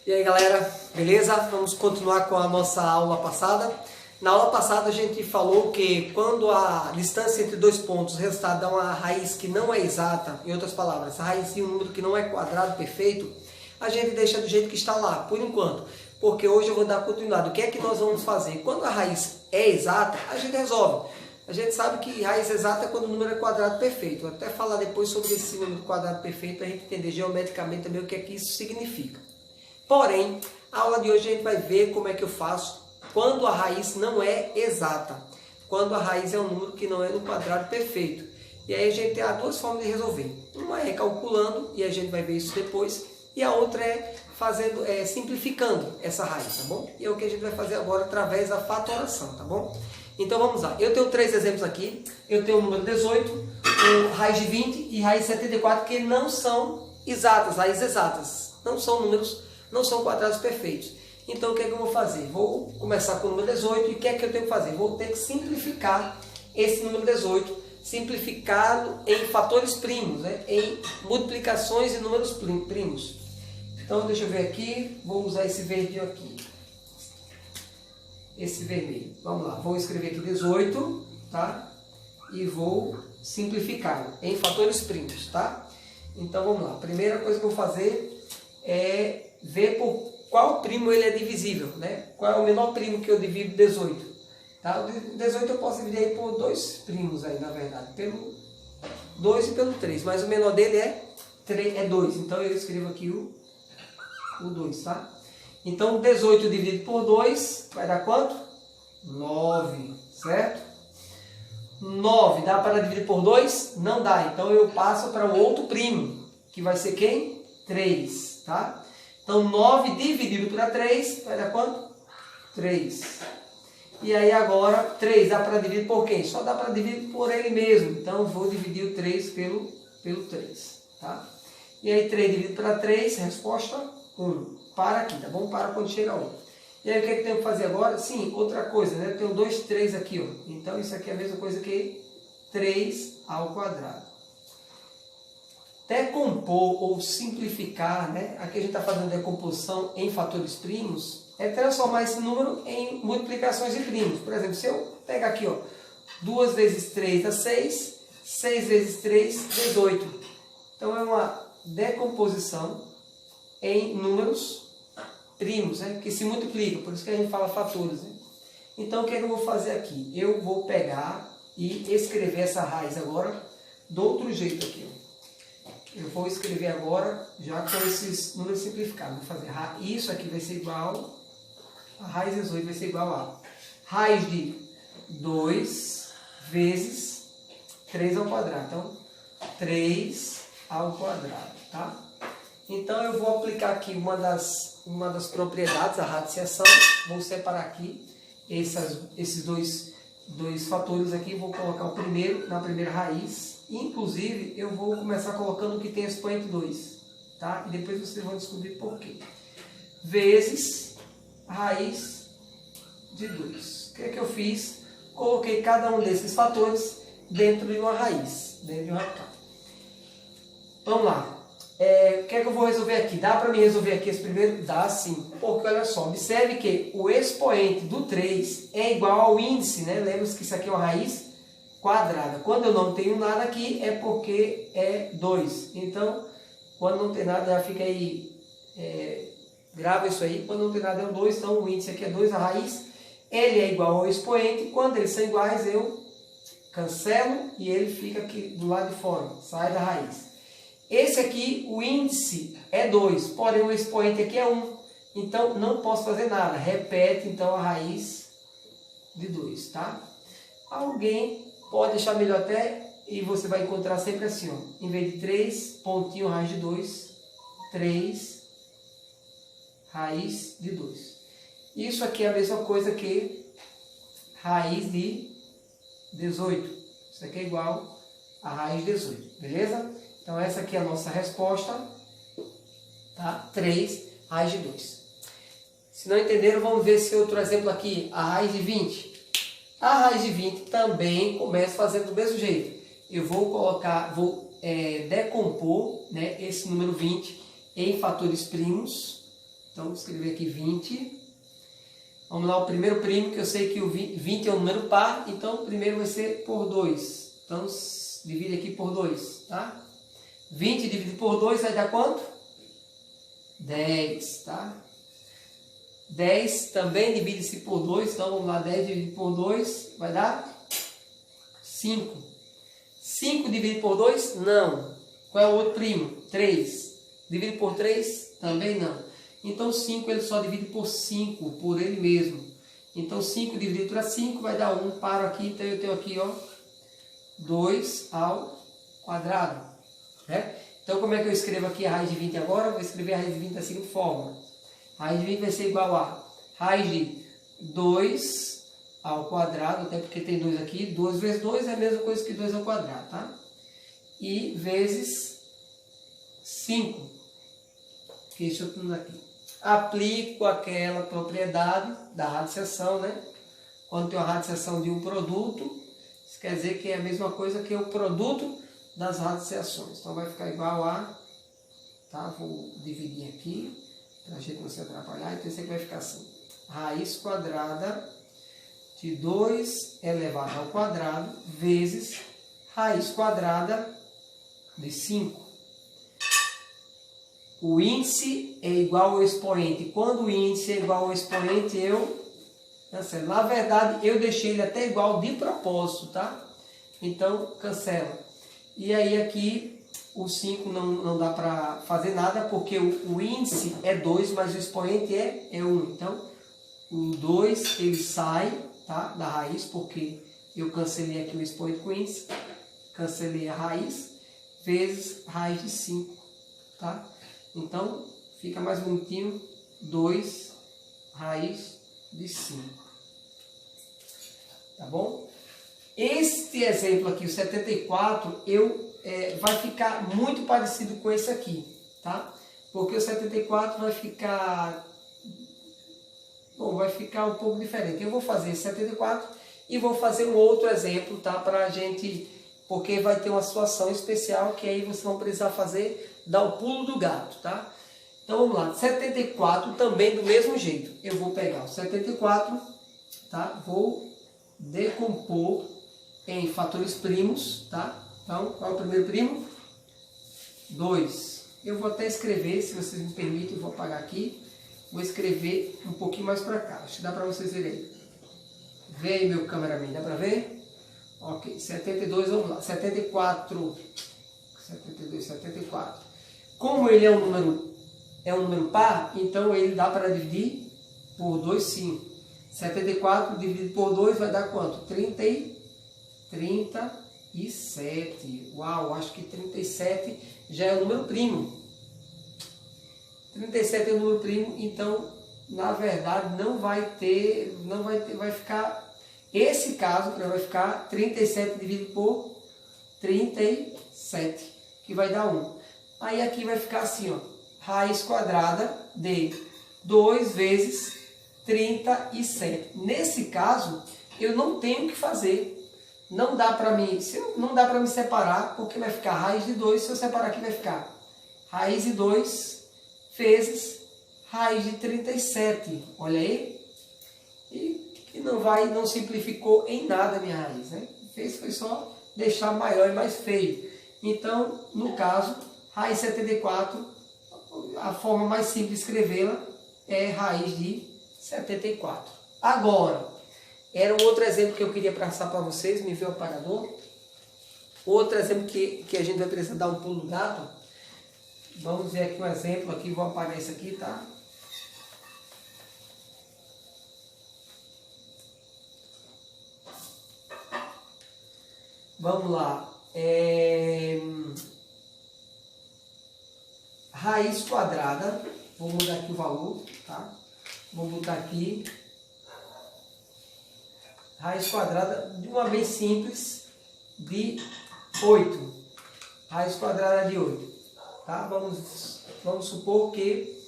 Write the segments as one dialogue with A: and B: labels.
A: E aí galera, beleza? Vamos continuar com a nossa aula passada. Na aula passada a gente falou que quando a distância entre dois pontos, o resultado dá uma raiz que não é exata, em outras palavras, a raiz de um número que não é quadrado perfeito, a gente deixa do jeito que está lá, por enquanto. Porque hoje eu vou dar continuidade. O que é que nós vamos fazer? Quando a raiz é exata, a gente resolve. A gente sabe que raiz exata é quando o número é quadrado perfeito. Vou até falar depois sobre esse número quadrado perfeito para a gente entender geometricamente também o que é que isso significa. Porém, a aula de hoje a gente vai ver como é que eu faço quando a raiz não é exata. Quando a raiz é um número que não é no quadrado perfeito. E aí a gente tem duas formas de resolver. Uma é calculando, e a gente vai ver isso depois. E a outra é simplificando essa raiz, tá bom? E é o que a gente vai fazer agora através da fatoração, tá bom? Então vamos lá. Eu tenho três exemplos aqui. Eu tenho o número 18, raiz de 20 e raiz de 74, que não são exatas, raízes exatas. Não são números, não são quadrados perfeitos. Então o que é que eu vou fazer? Vou começar com o número 18 e o que é que eu tenho que fazer? Vou ter que simplificar esse número 18, simplificá-lo em fatores primos, né? Em multiplicações de números primos. Então deixa eu ver aqui, vou usar esse verdinho aqui, esse vermelho. Vamos lá, vou escrever aqui 18, tá? E vou simplificá-lo em fatores primos, tá? Então vamos lá, a primeira coisa que eu vou fazer é ver por qual primo ele é divisível, né? Qual é o menor primo que eu divido 18? Tá? O 18 eu posso dividir aí por dois primos aí, na verdade, pelo 2 e pelo 3, mas o menor dele é 2, então eu escrevo aqui o 2, tá? Então 18 dividido por 2 vai dar quanto? 9, certo? 9 dá para dividir por 2? Não dá, então eu passo para o outro primo, que vai ser quem? 3, tá? Então 9 dividido por 3 vai dar quanto? 3. E aí agora 3 dá para dividir por quem? Só dá para dividir por ele mesmo. Então vou dividir o 3 pelo 3. Tá? E aí 3 dividido por 3, resposta 1. Para aqui, tá bom? Para quando chega a 1. E aí o que é que tenho que fazer agora? Sim, outra coisa, né? Eu tenho 2, 3 aqui, ó. Então isso aqui é a mesma coisa que 3 ao quadrado. Decompor ou simplificar, né? Aqui a gente está fazendo decomposição em fatores primos, é transformar esse número em multiplicações de primos. Por exemplo, se eu pegar aqui, ó, 2 vezes 3 dá 6, 6 vezes 3, 18. Então é uma decomposição em números primos, né? Que se multiplicam, por isso que a gente fala fatores. Né? Então o que é que eu vou fazer aqui? Eu vou pegar e escrever essa raiz agora do outro jeito aqui, ó. Eu vou escrever agora, já com esses números simplificados. Vou fazer isso aqui vai ser igual, a raiz de 18 vai ser igual a raiz de 2 vezes 3 ao quadrado. Então, 3 ao quadrado, tá? Então, eu vou aplicar aqui uma das propriedades, a radiciação. Vou separar aqui esses dois fatores aqui. Vou colocar o primeiro na primeira raiz. Inclusive, eu vou começar colocando o que tem expoente 2, tá? E depois vocês vão descobrir por quê. Vezes raiz de 2. O que é que eu fiz? Coloquei cada um desses fatores dentro de uma raiz, dentro de um radical. Vamos lá. O que é que eu vou resolver aqui? Dá para mim resolver aqui esse primeiro? Dá sim. Porque olha só, observe que o expoente do 3 é igual ao índice, né? Lembra-se que isso aqui é uma raiz quadrada. Quando eu não tenho nada aqui, é porque é 2. Então, quando não tem nada, já fica aí, grava isso aí. Quando não tem nada é o 2, então o índice aqui é 2, a raiz. Ele é igual ao expoente. Quando eles são iguais, eu cancelo e ele fica aqui do lado de fora, sai da raiz. Esse aqui, o índice é 2, porém o expoente aqui é 1. Então, não posso fazer nada. Repete, então, a raiz de 2, tá? Alguém pode deixar melhor até, e você vai encontrar sempre assim, ó. Em vez de 3, pontinho, raiz de 2, 3, raiz de 2. Isso aqui é a mesma coisa que raiz de 18. Isso aqui é igual a raiz de 18, beleza? Então essa aqui é a nossa resposta, tá? 3, raiz de 2. Se não entenderam, vamos ver esse outro exemplo aqui, a raiz de 20. A raiz de 20 também começa fazendo do mesmo jeito. Eu vou decompor, né, esse número 20 em fatores primos. Então, vou escrever aqui 20. Vamos lá, o primeiro primo, que eu sei que o 20 é um número par, então o primeiro vai ser por 2. Então, divide aqui por 2, tá? 20 dividido por 2 vai dar quanto? 10, tá? 10 também divide-se por 2, então vamos lá, 10 dividido por 2 vai dar 5. 5 dividido por 2? Não. Qual é o outro primo? 3. Dividido por 3? Também não. Então 5 ele só divide por 5, por ele mesmo. Então 5 dividido por 5 vai dar 1. Paro aqui, então eu tenho aqui, ó, 2 ao quadrado. Né? Então como é que eu escrevo aqui a raiz de 20 agora? Vou escrever a raiz de 20 da seguinte forma. A raiz de 20 vai ser igual a raiz de 2 ao quadrado, até porque tem 2 aqui. 2 vezes 2 é a mesma coisa que 2 ao quadrado, tá? E vezes 5. Que isso tudo aqui. Aplico aquela propriedade da radiciação, né? Quando tem uma radiciação de um produto, isso quer dizer que é a mesma coisa que o produto das radiciações. Então vai ficar igual a, tá? Vou dividir aqui, para a gente não se atrapalhar. Então isso aqui vai ficar assim. Raiz quadrada de 2 elevado ao quadrado vezes raiz quadrada de 5. O índice é igual ao expoente. Quando o índice é igual ao expoente, eu cancelo. Na verdade, eu deixei ele até igual de propósito, tá? Então, cancela. E aí aqui, o 5 não dá para fazer nada, porque o índice é 2, mas o expoente é 1. Então, o 2 ele sai, tá, da raiz, porque eu cancelei aqui o expoente com o índice. Cancelei a raiz, vezes raiz de 5, tá? Então, fica mais bonitinho, 2 raiz de 5. Tá bom? Este exemplo aqui, o 74, vai ficar muito parecido com esse aqui, tá? Porque o 74 vai ficar um pouco diferente. Eu vou fazer esse 74 e vou fazer um outro exemplo, tá? Pra gente, porque vai ter uma situação especial que aí vocês vão precisar dar o pulo do gato, tá? Então vamos lá, 74 também do mesmo jeito. Eu vou pegar o 74, tá? Vou decompor em fatores primos, tá? Então, qual é o primeiro primo? 2. Eu vou até escrever, se vocês me permitem, eu vou apagar aqui. Vou escrever um pouquinho mais para cá. Acho que dá para vocês verem aí. Vê aí, meu cameraman, dá para ver? Ok, 72, vamos lá. 74. 72, 74. Como ele é um número par, então ele dá para dividir por 2 sim. 74 dividido por 2 vai dar quanto? 37. Uau, acho que 37 já é um número primo. 37 é um número primo, então na verdade vai ficar, esse caso vai ficar 37 dividido por 37, que vai dar 1. Aí aqui vai ficar assim, ó, raiz quadrada de 2 vezes 37. Nesse caso, eu não tenho o que fazer. Não dá para me separar, porque vai ficar raiz de 2, se eu separar aqui vai ficar raiz de 2 vezes raiz de 37. Olha aí. E não simplificou em nada a minha raiz, né? Foi só deixar maior e mais feio. Então, no caso, raiz 74, a forma mais simples de escrevê-la é raiz de 74. Agora, era um outro exemplo que eu queria passar para vocês, me veio o apagador. Outro exemplo que a gente vai precisar dar um pulo do gato. Vamos ver aqui um exemplo, aqui, vou apagar isso aqui, tá? Vamos lá. Raiz quadrada, vou mudar aqui o valor, tá? Vou botar aqui raiz quadrada de uma vez simples de 8. Raiz quadrada de 8. Tá? Vamos supor que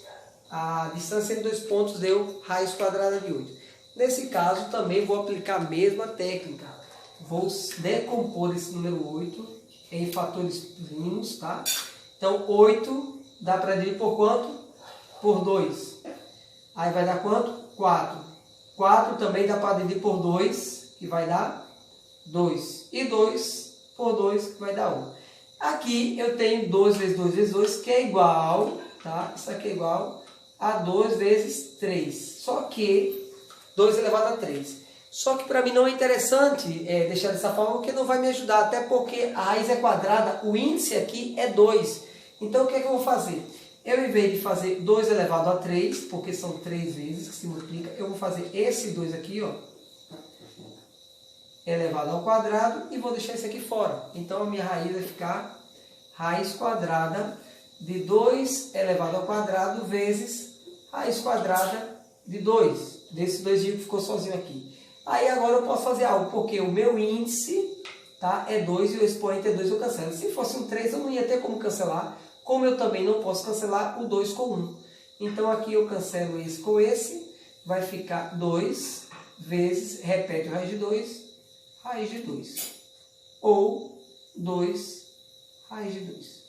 A: a distância entre 2 pontos deu raiz quadrada de 8. Nesse caso, também vou aplicar a mesma técnica. Vou decompor esse número 8 em fatores primos, tá? Então, 8 dá para dividir por quanto? Por 2. Aí vai dar quanto? 4. 4 também dá para dividir por 2, que vai dar 2. E 2 por 2, que vai dar 1. Aqui eu tenho 2 vezes 2 vezes 2, que é igual, tá? Isso aqui é igual a 2 vezes 3. Só que 2 elevado a 3. Só que para mim não é interessante deixar dessa forma, porque não vai me ajudar. Até porque a raiz é quadrada, o índice aqui é 2. Então o que é que eu vou fazer? Eu, em vez de fazer 2 elevado a 3, porque são 3 vezes que se multiplica, eu vou fazer esse 2 aqui, ó, elevado ao quadrado, e vou deixar isso aqui fora. Então a minha raiz vai ficar raiz quadrada de 2 elevado ao quadrado vezes raiz quadrada de 2. Desse 2 que ficou sozinho aqui. Aí agora eu posso fazer algo, porque o meu índice, tá, é 2 e o expoente é 2, eu cancelo. Se fosse um 3 eu não ia ter como cancelar, como eu também não posso cancelar o 2 com 1. Então aqui eu cancelo esse com esse, vai ficar 2 vezes, repete o raiz de 2, raiz de 2. Ou 2 raiz de 2.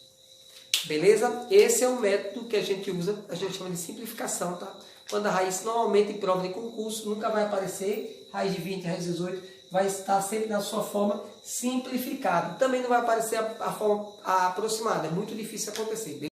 A: Beleza? Esse é o método que a gente usa, a gente chama de simplificação, tá? Quando a raiz, normalmente em prova de concurso, nunca vai aparecer raiz de 20, raiz de 18, vai estar sempre na sua forma simplificada. Também não vai aparecer a forma aproximada, é muito difícil acontecer.